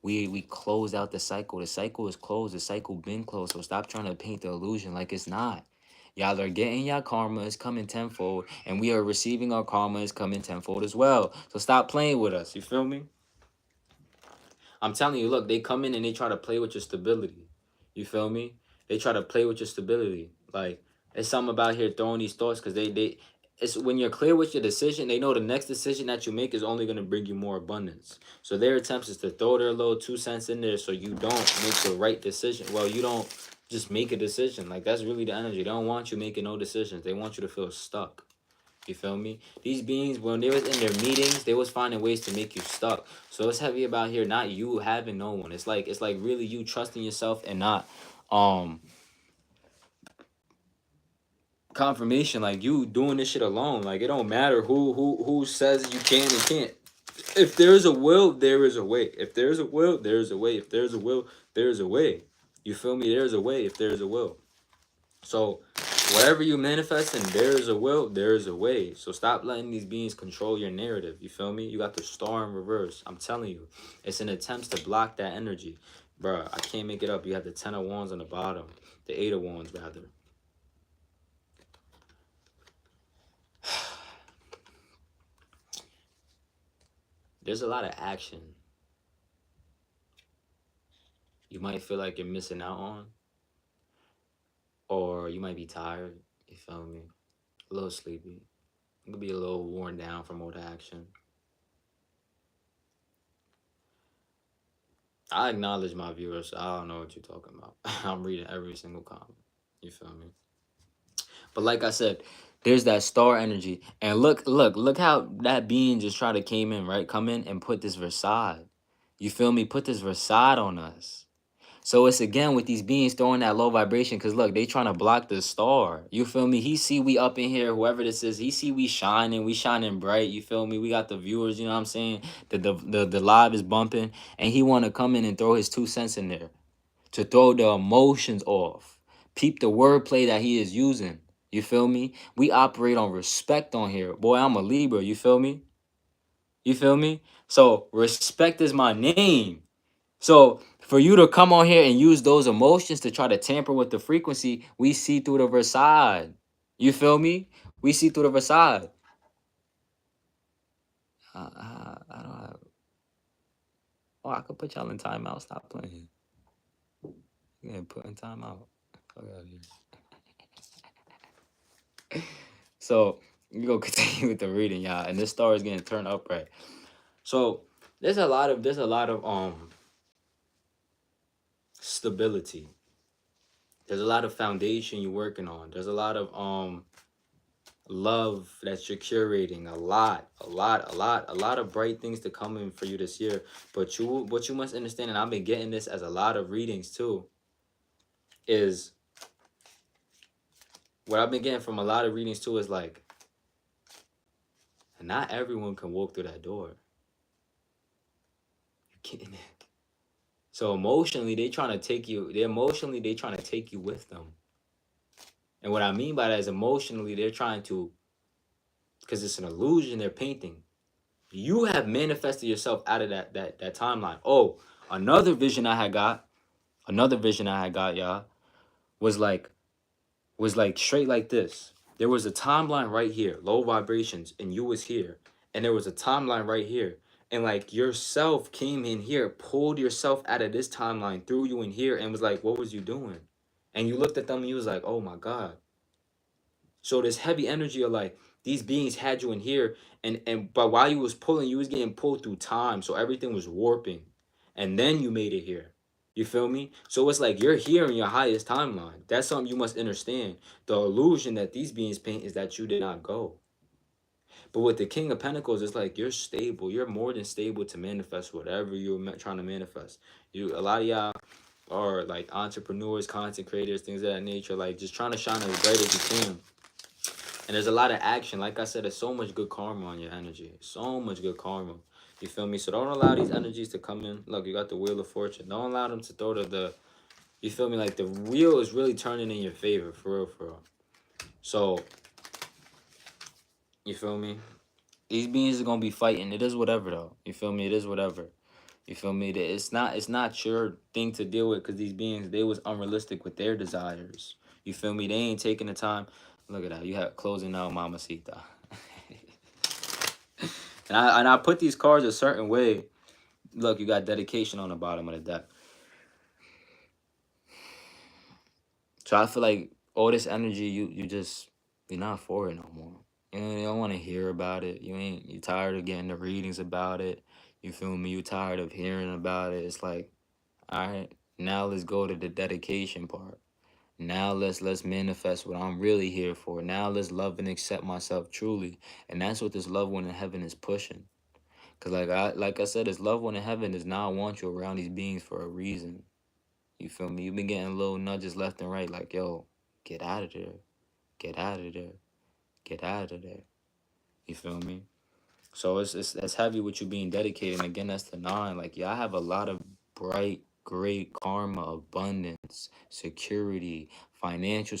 We close out the cycle. The cycle is closed. The cycle been closed. So stop trying to paint the illusion like it's not. Y'all are getting your karma is coming tenfold, and we are receiving our karma is coming tenfold as well. So stop playing with us. You feel me? I'm telling you, look, they come in and they try to play with your stability. You feel me? They try to play with your stability. Like, it's something about here throwing these thoughts, because they it's when you're clear with your decision, they know the next decision that you make is only going to bring you more abundance. So their attempts is to throw their little 2 cents in there so you don't make the right decision. Well, you don't just make a decision. Like, that's really the energy. They don't want you making no decisions. They want you to feel stuck. You feel me? These beings, when they was in their meetings, they was finding ways to make you stuck. So it's heavy about here, not you having no one. It's like really you trusting yourself and not confirmation. Like, you doing this shit alone. Like, it don't matter who says you can and can't. If there's a will, there is a way. If there's a will, there's a way. If there's a will, there's a way. You feel me? There's a way if there's a will. So whatever you manifest, and there is a will, there is a way. So stop letting these beings control your narrative. You feel me? You got the star in reverse. I'm telling you, it's an attempt to block that energy. Bruh, I can't make it up. You have the 10 of wands on the bottom, the 8 of wands rather. There's a lot of action you might feel like you're missing out on, or you might be tired. You feel me? A little sleepy. You could be a little worn down from all the action. I acknowledge my viewers. So I don't know what you're talking about. I'm reading every single comment. You feel me? But like I said, there's that star energy. And look how that being just tried to came in, right? Come in and put this Versailles. You feel me? Put this Versailles on us. So it's again with these beings throwing that low vibration, because look, they trying to block the star. You feel me? He see we up in here, whoever this is, he see we shining bright. You feel me? We got the viewers, you know what I'm saying? The live is bumping, and he want to come in and throw his 2 cents in there to throw the emotions off. Peep the wordplay that he is using. You feel me? We operate on respect on here. Boy, I'm a Libra. You feel me? You feel me? So respect is my name. So for you to come on here and use those emotions to try to tamper with the frequency, we see through the Versailles. You feel me? We see through the Versailles. I don't have. Oh, I could put y'all in timeout. Stop playing. You getting put in timeout. Fuck out of here. So we gonna continue with the reading, y'all, and this star is getting turned upright. So there's a lot of stability. There's a lot of foundation you're working on. There's a lot of love that you're curating. A lot of bright things to come in for you this year. But what you must understand, and I've been getting this as a lot of readings too, is what I've been getting from a lot of readings too is like, not everyone can walk through that door. You're kidding it. So emotionally, they trying to take you. They trying to take you with them. And what I mean by that is emotionally, they're trying to, because it's an illusion they're painting. You have manifested yourself out of that timeline. Oh, another vision I had got, y'all, was like straight like this. There was a timeline right here, low vibrations, and you was here. And there was a timeline right here. And like yourself came in here, pulled yourself out of this timeline, threw you in here, and was like, what was you doing? And you looked at them and you was like, oh my God. So this heavy energy of like, these beings had you in here, but while you was pulling, you was getting pulled through time. So everything was warping. And then you made it here. You feel me? So it's like you're here in your highest timeline. That's something you must understand. The illusion that these beings paint is that you did not go. But with the King of Pentacles, it's like you're stable. You're more than stable to manifest whatever you're trying to manifest. A lot of y'all, or like entrepreneurs, content creators, things of that nature, like just trying to shine as bright as you can. And there's a lot of action. Like I said, there's so much good karma on your energy. So much good karma. You feel me? So don't allow these energies to come in. Look, you got the Wheel of Fortune. Don't allow them to throw the you feel me? Like the wheel is really turning in your favor, for real, for real. So, you feel me? These beings are gonna be fighting. It is whatever though. You feel me? It is whatever. You feel me? It's not your thing to deal with because these beings, they was unrealistic with their desires. You feel me? They ain't taking the time. Look at that. You have closing out Mamacita. And I put these cards a certain way. Look, you got dedication on the bottom of the deck. So I feel like all this energy, you're not for it no more. You don't want to hear about it. You tired of getting the readings about it. You feel me? You tired of hearing about it. It's like, all right, now let's go to the dedication part. Now let's manifest what I'm really here for. Now let's love and accept myself truly. And that's what this loved one in heaven is pushing. Cause like I said, this loved one in heaven does not want you around these beings for a reason. You feel me? You've been getting little nudges left and right, like, yo, get out of there. Get out of there. Get out of there. You feel me? So it's heavy with you being dedicated. And again, that's the 9. Like, yeah, I have a lot of bright, great karma, abundance, security, financial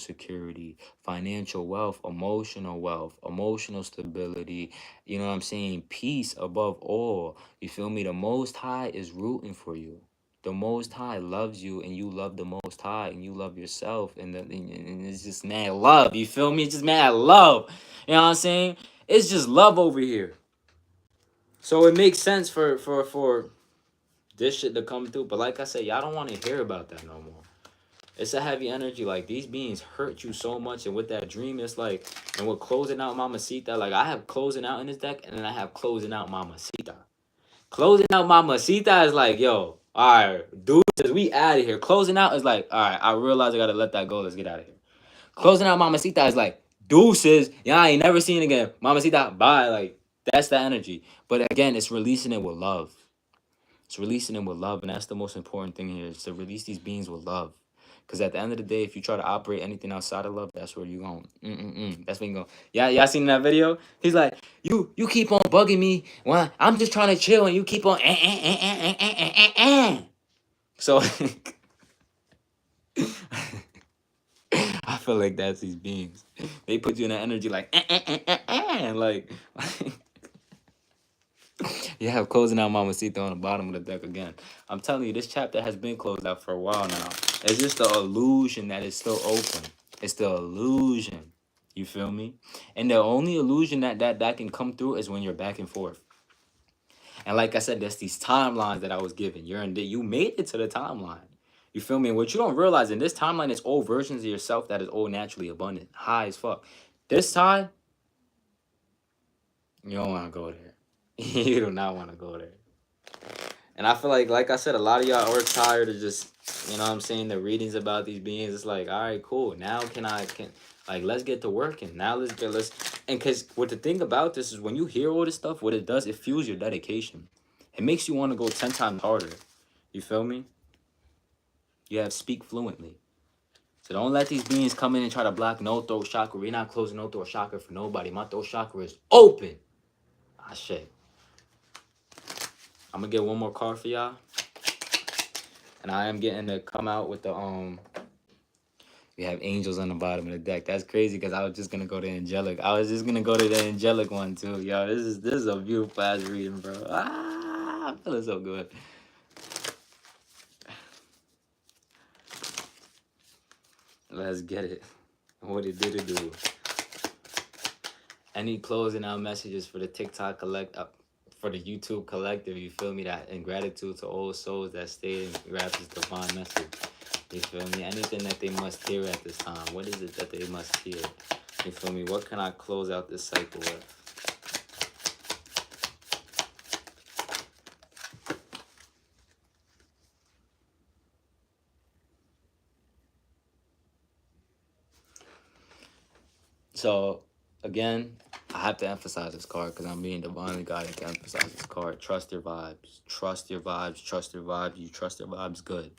wealth, emotional stability. You know what I'm saying? Peace above all. You feel me? The Most High is rooting for you. The Most High loves you, and you love the Most High, and you love yourself, and it's just mad love. You feel me? It's just mad love. You know what I'm saying? It's just love over here. So it makes sense for this shit to come through. But like I said, y'all don't want to hear about that no more. It's a heavy energy. Like, these beings hurt you so much. And with that dream, it's like, and with closing out Mamacita, like, I have closing out in this deck, and then I have closing out Mamacita. Closing out Mamacita is like, yo, all right, dude, we out of here. Closing out is like, all right, I realize I got to let that go. Let's get out of here. Closing out Mamacita is like, deuces. Yeah, I ain't never seen it again. Mamacita, bye. Like, that's the energy. But again, it's releasing it with love. It's releasing it with love. And that's the most important thing here, is to release these beings with love. Because at the end of the day, if you try to operate anything outside of love, that's where you're going. That's when you go. Yeah, y'all seen that video? He's like, you keep on bugging me. Well, I'm just trying to chill, and you keep on. So I feel like that's these beings. They put you in that energy like, like, you have closing out Mamacita on the bottom of the deck again. I'm telling you, this chapter has been closed out for a while now. It's just the illusion that it's still open. It's the illusion. You feel me? And the only illusion that can come through is when you're back and forth. And like I said, there's these timelines that I was given. You made it to the timeline. You feel me? And what you don't realize, in this timeline, it's all versions of yourself that is all naturally abundant, high as fuck. This time, you don't want to go there. You do not want to go there. And I feel like I said, a lot of y'all are tired of just, you know what I'm saying, the readings about these beings. It's like, all right, cool. Now let's get to working. Now and because what the thing about this is, when you hear all this stuff, what it does, it fuels your dedication. It makes you want to go 10 times harder. You feel me? You have speak fluently. So don't let these beings come in and try to block no throat chakra. We're not closing no throat chakra for nobody. My throat chakra is open. Ah, shit. I'm gonna get one more card for y'all. And I am getting to come out with the we have angels on the bottom of the deck. That's crazy, because I was just gonna go to angelic. I was just gonna go to the angelic one too. Yo, this is a beautiful ass reading, bro. Ah, I'm feeling so good. Let's get it. What it did do. Any closing out messages for the TikTok for the YouTube collective? You feel me? That in gratitude to all souls that stayed and grabbed this divine message. You feel me? Anything that they must hear at this time. What is it that they must hear? You feel me? What can I close out this cycle with? So, again, I have to emphasize this card because I'm being divinely guided to emphasize this card. Trust your vibes. Trust your vibes. Trust your vibes. You trust your vibes, good.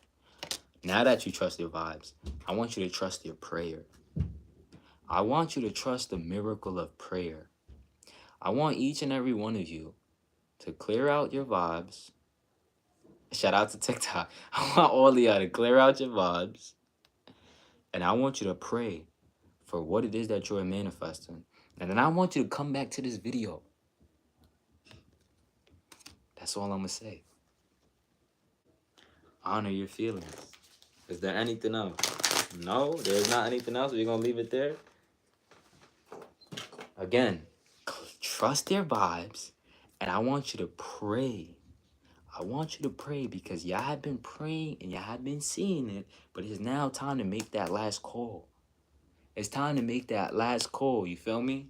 Now that you trust your vibes, I want you to trust your prayer. I want you to trust the miracle of prayer. I want each and every one of you to clear out your vibes. Shout out to TikTok. I want all of y'all to clear out your vibes. And I want you to pray for what it is that you're manifesting. And then I want you to come back to this video. That's all I'm going to say. Honor your feelings. Is there anything else? No, there's not anything else. We're going to leave it there. Again, trust their vibes. And I want you to pray. I want you to pray because y'all have been praying and y'all have been seeing it. But it's now time to make that last call. It's time to make that last call. You feel me?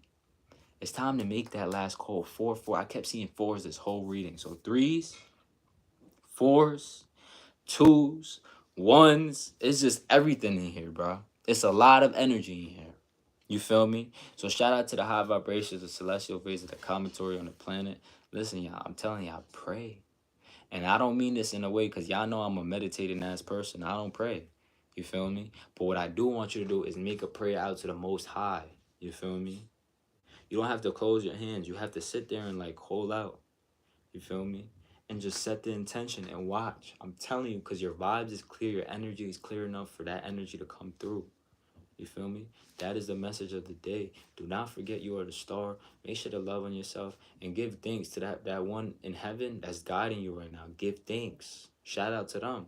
It's time to make that last call. 4, 4. I kept seeing 4s this whole reading. So 3s, 4s, 2s, 1s. It's just everything in here, bro. It's a lot of energy in here. You feel me? So shout out to the high vibrations, the celestial phases, the commentary on the planet. Listen, y'all, I'm telling y'all, pray. And I don't mean this in a way because y'all know I'm a meditating ass person. I don't pray. You feel me? But what I do want you to do is make a prayer out to the Most High. You feel me? You don't have to close your hands. You have to sit there and like hold out. You feel me? And just set the intention and watch. I'm telling you, because your vibes is clear. Your energy is clear enough for that energy to come through. You feel me? That is the message of the day. Do not forget you are the star. Make sure to love on yourself and give thanks to that one in heaven that's guiding you right now. Give thanks. Shout out to them.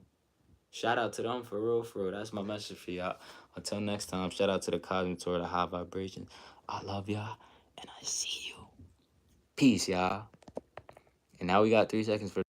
Shout out to them for real, for real. That's my message for y'all. Until next time, shout out to the Cosmic Tour, the high vibration. I love y'all, and I see you. Peace, y'all. And now we got 3 seconds for